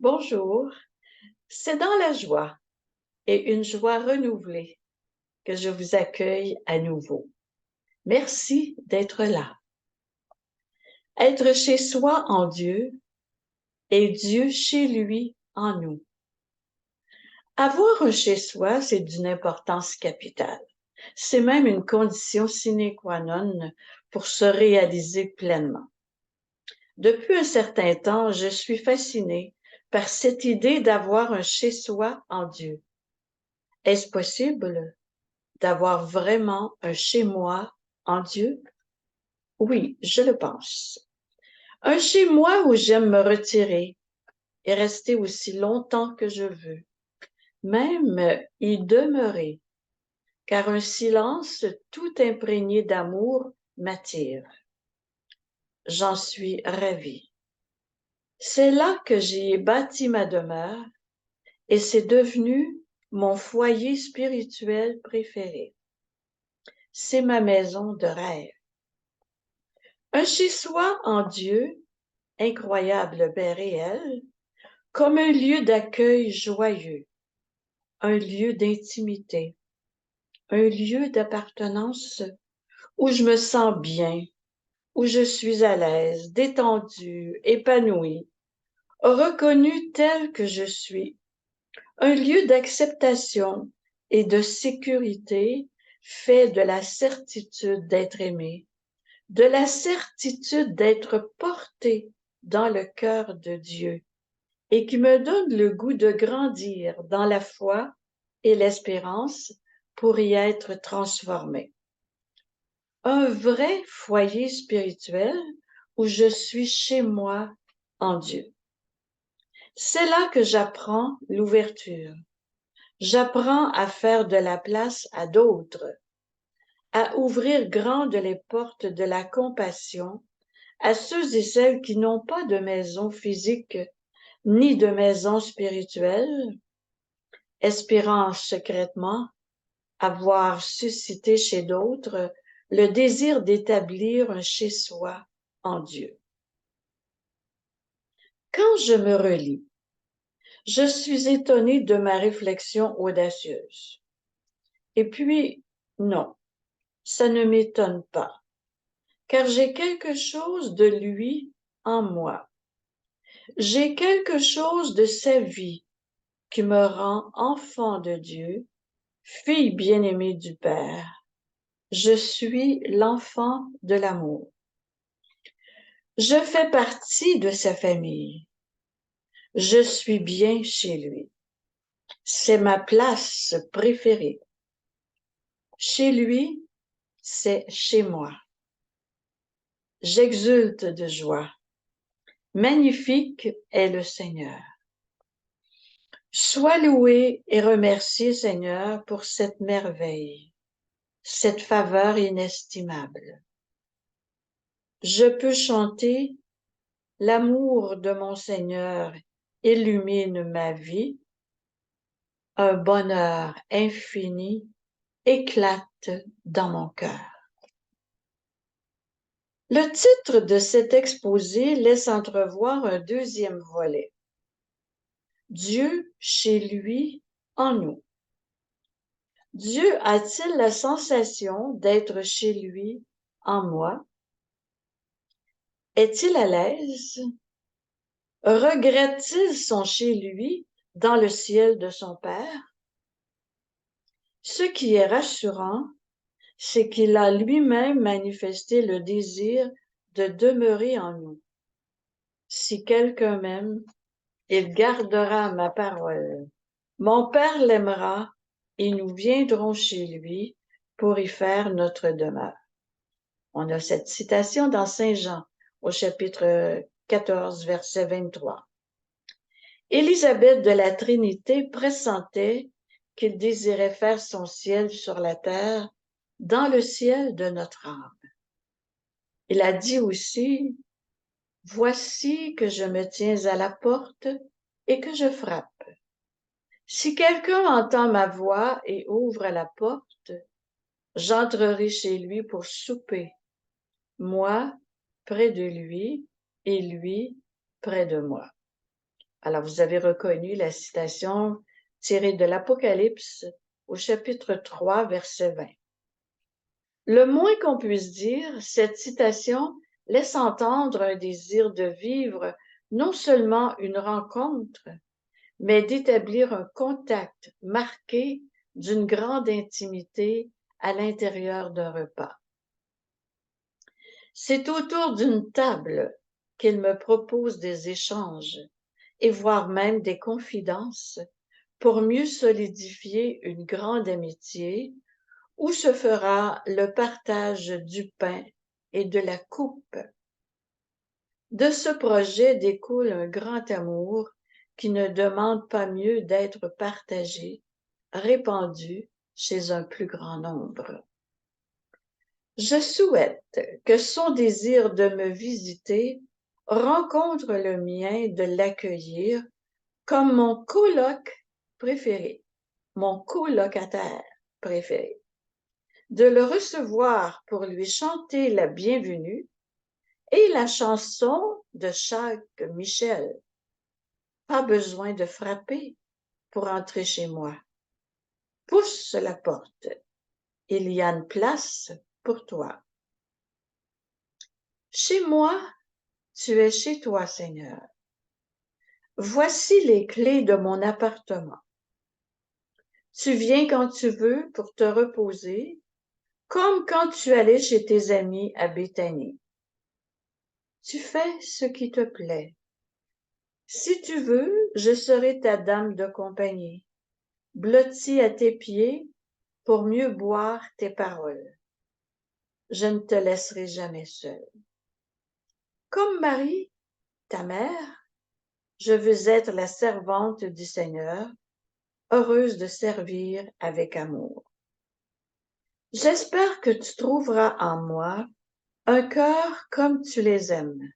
Bonjour, c'est dans la joie et une joie renouvelée que je vous accueille à nouveau. Merci d'être là. Être chez soi en Dieu et Dieu chez lui en nous. Avoir un chez soi, c'est d'une importance capitale. C'est même une condition sine qua non pour se réaliser pleinement. Depuis un certain temps, je suis fascinée par cette idée d'avoir un chez soi en Dieu. Est-ce possible d'avoir vraiment un chez-moi en Dieu? Oui, je le pense. Un chez-moi où j'aime me retirer et rester aussi longtemps que je veux, même y demeurer, car un silence tout imprégné d'amour m'attire. J'en suis ravie. C'est là que j'y ai bâti ma demeure et c'est devenu mon foyer spirituel préféré. C'est ma maison de rêve. Un chez-soi en Dieu, incroyable mais réel, comme un lieu d'accueil joyeux, un lieu d'intimité, un lieu d'appartenance où je me sens bien, où je suis à l'aise, détendue, épanouie, reconnue telle que je suis, un lieu d'acceptation et de sécurité fait de la certitude d'être aimé, de la certitude d'être porté dans le cœur de Dieu et qui me donne le goût de grandir dans la foi et l'espérance pour y être transformé. Un vrai foyer spirituel où je suis chez moi en Dieu. C'est là que j'apprends l'ouverture. J'apprends à faire de la place à d'autres, à ouvrir grandes les portes de la compassion à ceux et celles qui n'ont pas de maison physique ni de maison spirituelle, espérant secrètement avoir suscité chez d'autres le désir d'établir un chez-soi en Dieu. Quand je me relis, je suis étonnée de ma réflexion audacieuse. Et puis, non, ça ne m'étonne pas, car j'ai quelque chose de lui en moi. J'ai quelque chose de sa vie qui me rend enfant de Dieu, fille bien-aimée du Père. Je suis l'enfant de l'amour. Je fais partie de sa famille. Je suis bien chez lui. C'est ma place préférée. Chez lui, c'est chez moi. J'exulte de joie. Magnifique est le Seigneur. Sois loué et remercié, Seigneur, pour cette merveille, cette faveur inestimable. Je peux chanter l'amour de mon Seigneur illumine ma vie, un bonheur infini éclate dans mon cœur. Le titre de cet exposé laisse entrevoir un deuxième volet. Dieu chez lui en nous. Dieu a-t-il la sensation d'être chez lui en moi? Est-il à l'aise? Regrette-t-il son chez lui dans le ciel de son Père? Ce qui est rassurant, c'est qu'il a lui-même manifesté le désir de demeurer en nous. Si quelqu'un m'aime, il gardera ma parole. Mon Père l'aimera et nous viendrons chez lui pour y faire notre demeure. On a cette citation dans Saint Jean au chapitre 14, verset 23. Élisabeth de la Trinité pressentait qu'il désirait faire son ciel sur la terre dans le ciel de notre âme. Il a dit aussi, « Voici que je me tiens à la porte et que je frappe. Si quelqu'un entend ma voix et ouvre la porte, j'entrerai chez lui pour souper, moi près de lui et lui près de moi. » Alors, vous avez reconnu la citation tirée de l'Apocalypse au chapitre 3, verset 20. Le moins qu'on puisse dire, cette citation laisse entendre un désir de vivre non seulement une rencontre, mais d'établir un contact marqué d'une grande intimité à l'intérieur d'un repas. C'est autour d'une table qu'il me propose des échanges et voire même des confidences pour mieux solidifier une grande amitié où se fera le partage du pain et de la coupe. De ce projet découle un grand amour qui ne demande pas mieux d'être partagé, répandu chez un plus grand nombre. Je souhaite que son désir de me visiter rencontre le mien de l'accueillir comme mon coloc préféré, mon colocataire préféré, de le recevoir pour lui chanter la bienvenue et la chanson de Jacques Michel. Pas besoin de frapper pour entrer chez moi. Pousse la porte. Il y a une place pour toi. Chez moi, tu es chez toi, Seigneur. Voici les clés de mon appartement. Tu viens quand tu veux pour te reposer, comme quand tu allais chez tes amis à Béthanie. Tu fais ce qui te plaît. Si tu veux, je serai ta dame de compagnie, blottie à tes pieds pour mieux boire tes paroles. Je ne te laisserai jamais seule. Comme Marie, ta mère, je veux être la servante du Seigneur, heureuse de servir avec amour. J'espère que tu trouveras en moi un cœur comme tu les aimes,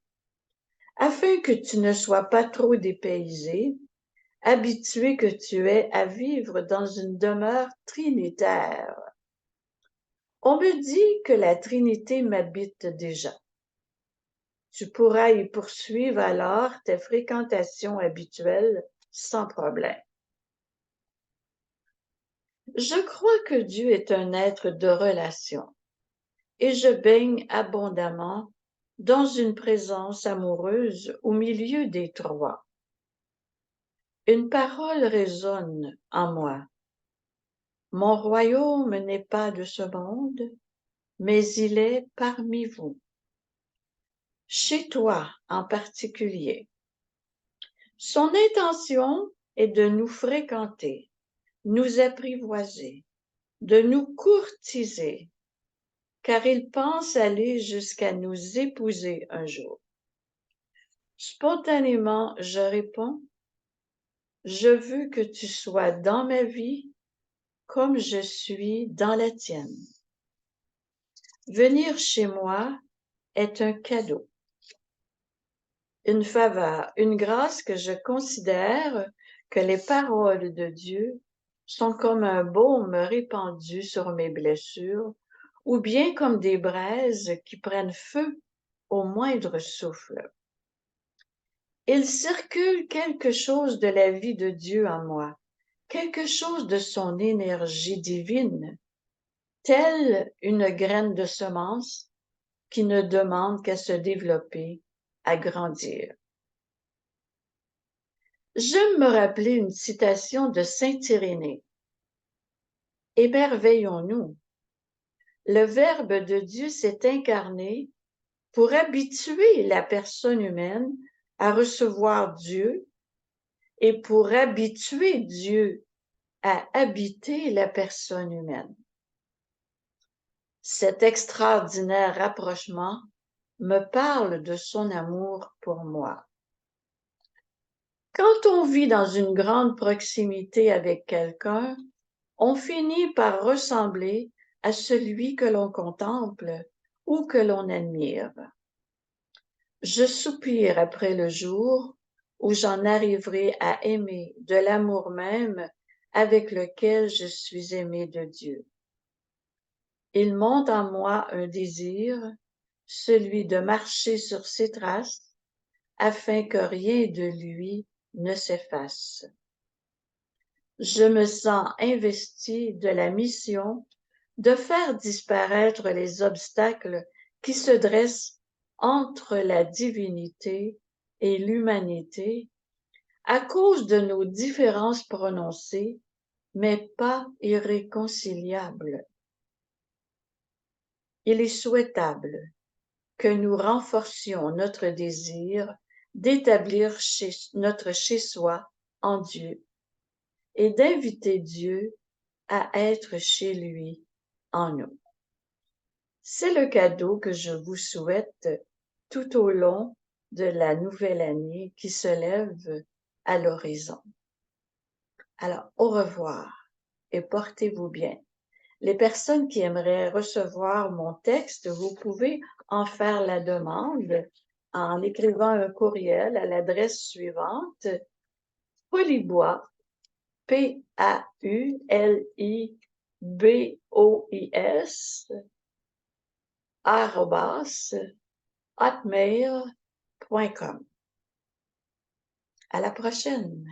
afin que tu ne sois pas trop dépaysé, habitué que tu es à vivre dans une demeure trinitaire. On me dit que la Trinité m'habite déjà. Tu pourras y poursuivre alors tes fréquentations habituelles sans problème. Je crois que Dieu est un être de relation et je baigne abondamment dans une présence amoureuse au milieu des trois. Une parole résonne en moi. Mon royaume n'est pas de ce monde, mais il est parmi vous. Chez toi en particulier. Son intention est de nous fréquenter, nous apprivoiser, de nous courtiser, car il pense aller jusqu'à nous épouser un jour. Spontanément, je réponds, je veux que tu sois dans ma vie comme je suis dans la tienne. Venir chez moi est un cadeau, une faveur, une grâce que je considère que les paroles de Dieu sont comme un baume répandu sur mes blessures ou bien comme des braises qui prennent feu au moindre souffle. Il circule quelque chose de la vie de Dieu en moi, quelque chose de son énergie divine, telle une graine de semence qui ne demande qu'à se développer, à grandir. J'aime me rappeler une citation de saint Irénée. Émerveillons-nous. Le Verbe de Dieu s'est incarné pour habituer la personne humaine à recevoir Dieu et pour habituer Dieu à habiter la personne humaine. Cet extraordinaire rapprochement me parle de son amour pour moi. Quand on vit dans une grande proximité avec quelqu'un, on finit par ressembler à celui que l'on contemple ou que l'on admire. Je soupire après le jour où j'en arriverai à aimer de l'amour même avec lequel je suis aimé de Dieu. Il monte en moi un désir, celui de marcher sur ses traces, afin que rien de lui ne s'efface. Je me sens investi de la mission de faire disparaître les obstacles qui se dressent entre la divinité et l'humanité à cause de nos différences prononcées, mais pas irréconciliables. Il est souhaitable que nous renforcions notre désir d'établir notre chez-soi en Dieu et d'inviter Dieu à être chez lui en nous. C'est le cadeau que je vous souhaite tout au long de la nouvelle année qui se lève à l'horizon. Alors, au revoir et portez-vous bien. Les personnes qui aimeraient recevoir mon texte, vous pouvez en faire la demande en écrivant un courriel à l'adresse suivante: Paulibois, PAULIBOIS, @hotmail.com. À la prochaine!